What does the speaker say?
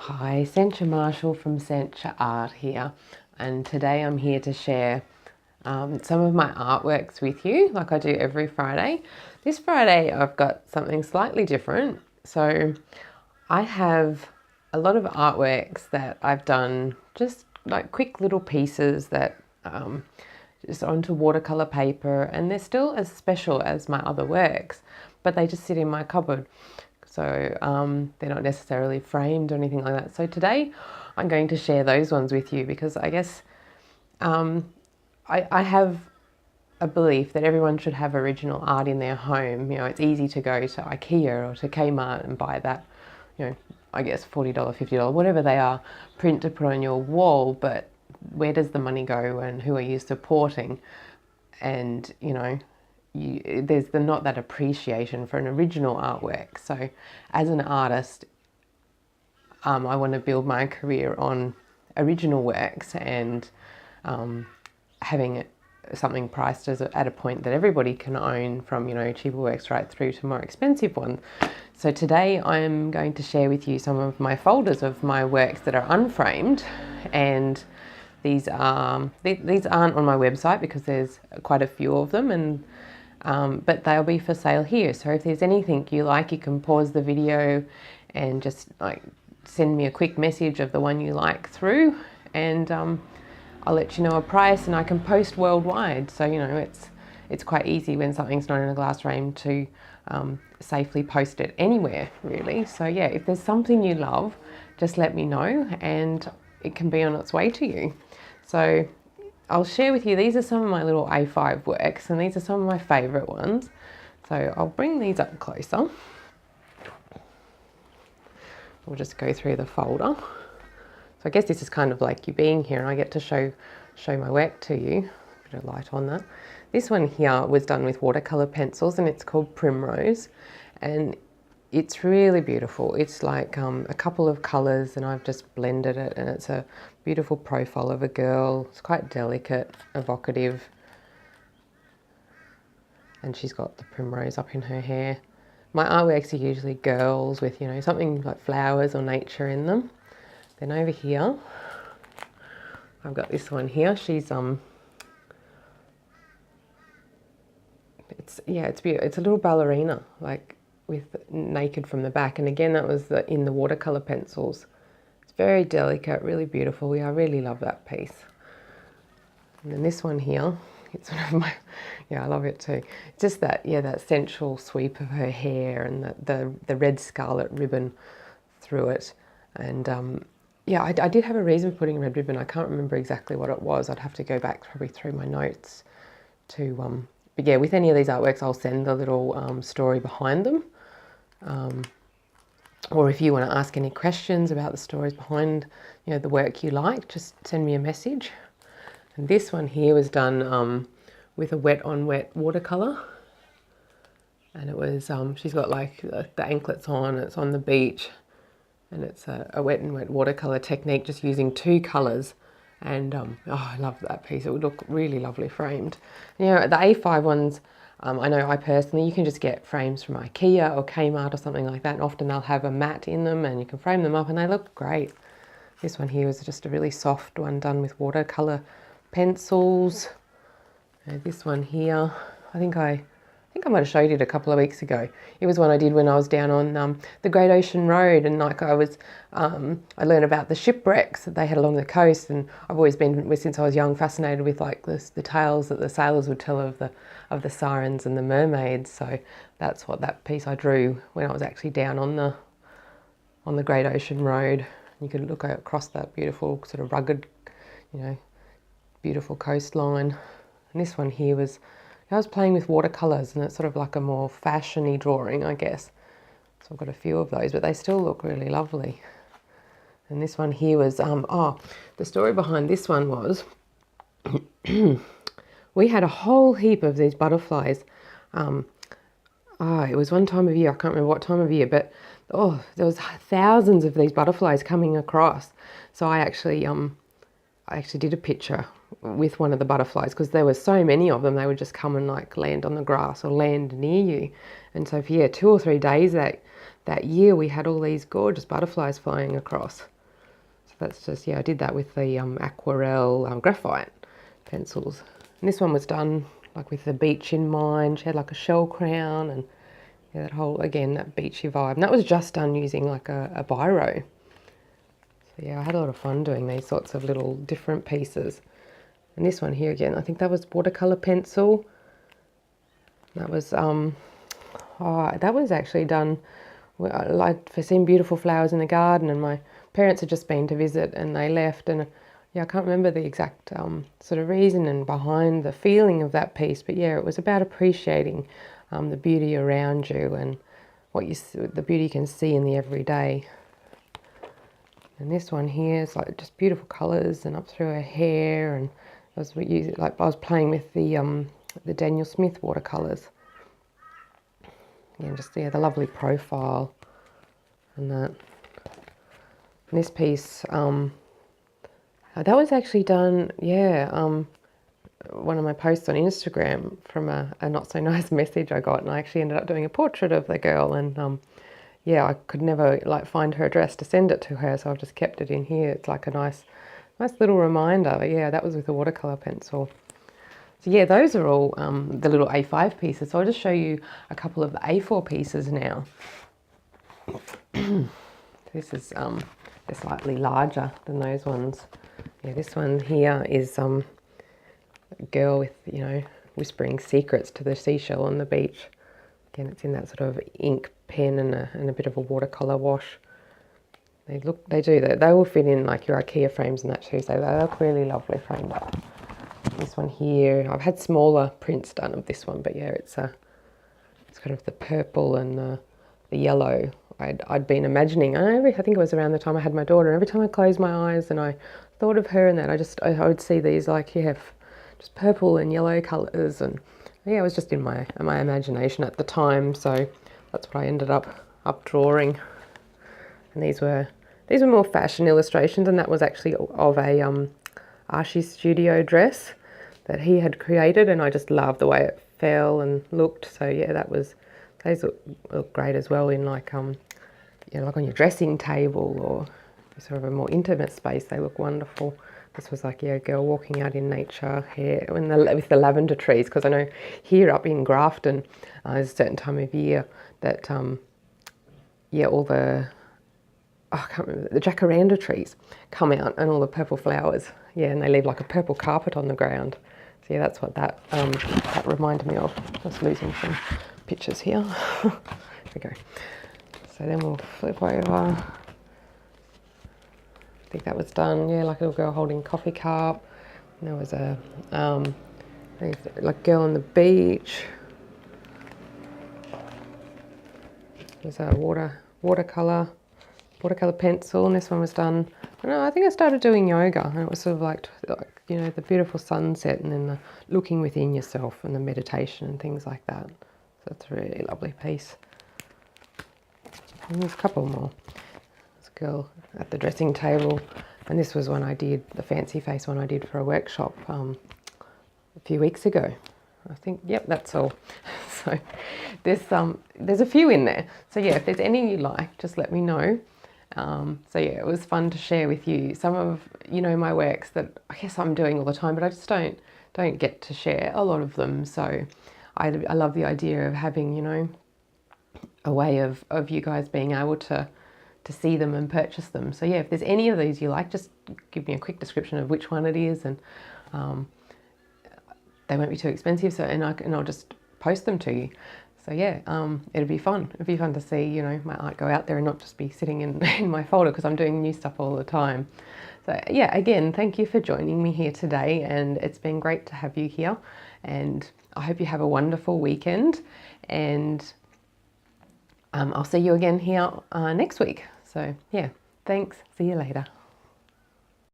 Hi, Sencha Marshall from Sencha Art here, and today I'm here to share some of my artworks with you, like I do every Friday. This Friday I've got something slightly different. So I have a lot of artworks that I've done, just like quick little pieces that just onto watercolor paper, and they're still as special as my other works, but they just sit in my cupboard. So they're not necessarily framed or anything like that. So today I'm going to share those ones with you because I guess I have a belief that everyone should have original art in their home. You know, it's easy to go to IKEA or to Kmart and buy that, you know, I guess $40, $50, whatever they are, print to put on your wall, but where does the money go and who are you supporting? And, you know, there's not that appreciation for an original artwork. So as an artist, I want to build my career on original works and having something priced at a point that everybody can own, from, you know, cheaper works right through to more expensive ones. So today I'm going to share with you some of my folders of my works that are unframed, and these aren't on my website because there's quite a few of them, and but they'll be for sale here. So if there's anything you like, you can pause the video and just like send me a quick message of the one you like through, and I'll let you know a price, and I can post worldwide. So, you know, it's quite easy when something's not in a glass frame to safely post it anywhere, really. So yeah, if there's something you love, just let me know and it can be on its way to you. So I'll share with you, these are some of my little A5 works, and these are some of my favourite ones. So I'll bring these up closer. We'll just go through the folder. So I guess this is kind of like you being here, and I get to show my work to you. Bit of light on that. This one here was done with watercolour pencils, and it's called Primrose, and it's really beautiful. It's like a couple of colours, and I've just blended it, and it's a beautiful profile of a girl. It's quite delicate, evocative, and she's got the primrose up in her hair. My artworks are usually girls with, you know, something like flowers or nature in them. Then over here, I've got this one here. She's it's beautiful. It's a little ballerina, like with naked from the back, and again that was in the watercolor pencils. It's very delicate, really beautiful. I really love that piece. And then this one here, it's one of my, I love it too. Just that, that sensual sweep of her hair, and the red scarlet ribbon through it. And I did have a reason for putting red ribbon. I can't remember exactly what it was. I'd have to go back probably through my notes to but yeah, with any of these artworks, I'll send the little story behind them. Or if you want to ask any questions about the stories behind, you know, the work you like, just send me a message. And this one here was done with a wet on wet watercolor, and it was she's got like the anklets on. It's on the beach, and it's a wet and wet watercolor technique, just using two colors. And I love that piece. It would look really lovely framed. You know, the A5 ones, I know I personally, you can just get frames from IKEA or Kmart or something like that, and often they'll have a mat in them and you can frame them up and they look great. This one here was just a really soft one done with watercolor pencils. And this one here, I think I might have showed it a couple of weeks ago. It was one I did when I was down on the Great Ocean Road, and like I learned about the shipwrecks that they had along the coast, and I've always been, since I was young, fascinated with like the tales that the sailors would tell of the sirens and the mermaids. So that's what that piece I drew when I was actually down on the Great Ocean Road. You could look across that beautiful sort of rugged, you know, beautiful coastline. And this one here was, I was playing with watercolours, and it's sort of like a more fashion-y drawing, I guess. So I've got a few of those, but they still look really lovely. And this one here was, the story behind this one was, we had a whole heap of these butterflies. It was one time of year, I can't remember what time of year, but there was thousands of these butterflies coming across. So I actually did a picture with one of the butterflies, because there were so many of them, they would just come and like land on the grass or land near you. And so for 2 or 3 days that year we had all these gorgeous butterflies flying across. So that's just, yeah, I did that with the aquarelle graphite pencils. And this one was done like with the beach in mind. She had like a shell crown and yeah, that whole, again, that beachy vibe. And that was just done using like a biro. So yeah, I had a lot of fun doing these sorts of little different pieces. And this one here again, I think that was watercolor pencil. That was that was actually done like for seeing beautiful flowers in the garden, and my parents had just been to visit and they left, and yeah, I can't remember the exact sort of reason and behind the feeling of that piece, but yeah, it was about appreciating the beauty around you and what the beauty you can see in the everyday. And this one here is like just beautiful colours and up through her hair, and I was playing with the Daniel Smith watercolours. Yeah, just yeah, the lovely profile and that. And this piece, that was actually done, yeah, one of my posts on Instagram from a not so nice message I got, and I actually ended up doing a portrait of the girl, and yeah, I could never like find her address to send it to her, so I've just kept it in here. It's like a nice little reminder. Yeah, that was with a watercolor pencil. So yeah, those are all the little A5 pieces. So I'll just show you a couple of the A4 pieces now. This is they're slightly larger than those ones. Yeah, this one here is a girl with, you know, whispering secrets to the seashell on the beach. Again, it's in that sort of ink pen and a bit of a watercolor wash. They will fit in like your IKEA frames and that too, so they look really lovely framed up. This one here, I've had smaller prints done of this one, but yeah, it's kind of the purple and the yellow. I'd been imagining, I think it was around the time I had my daughter, and every time I closed my eyes and I thought of her and that, I would see these like, yeah, just purple and yellow colours, and yeah, it was just in my imagination at the time, so that's what I ended up drawing. And these were more fashion illustrations, and that was actually of a Archie Studio dress that he had created, and I just loved the way it fell and looked. So yeah, those look great as well in like you know, like on your dressing table or sort of a more intimate space. They look wonderful. This was like, yeah, a girl walking out in nature here with the lavender trees, because I know here up in Grafton there's a certain time of year that yeah, all the I can't remember, the jacaranda trees come out and all the purple flowers, yeah, and they leave like a purple carpet on the ground. So yeah, that's what that reminded me of. Just losing some pictures here. There we go. So then we'll flip over. I think that was done, yeah, like a little girl holding a coffee cup. And there was a like girl on the beach. There's a watercolor pencil, and this one was done, I think I started doing yoga, and it was sort of like you know, the beautiful sunset and then the looking within yourself and the meditation and things like that. So it's a really lovely piece. And there's a couple more. There's a girl at the dressing table, and this was one I did, the fancy face one I did for a workshop a few weeks ago. I think, yep, that's all. So there's a few in there. So yeah, if there's any you like, just let me know. So yeah, it was fun to share with you some of, you know, my works that I guess I'm doing all the time, but I just don't get to share a lot of them. So I love the idea of having, you know, a way of you guys being able to see them and purchase them. So yeah, if there's any of these you like, just give me a quick description of which one it is, and they won't be too expensive. So and I'll just post them to you. So yeah, it'll be fun. It'll be fun to see, you know, my art go out there and not just be sitting in my folder, because I'm doing new stuff all the time. So yeah, again, thank you for joining me here today, and it's been great to have you here, and I hope you have a wonderful weekend, and I'll see you again here next week. So yeah, thanks. See you later.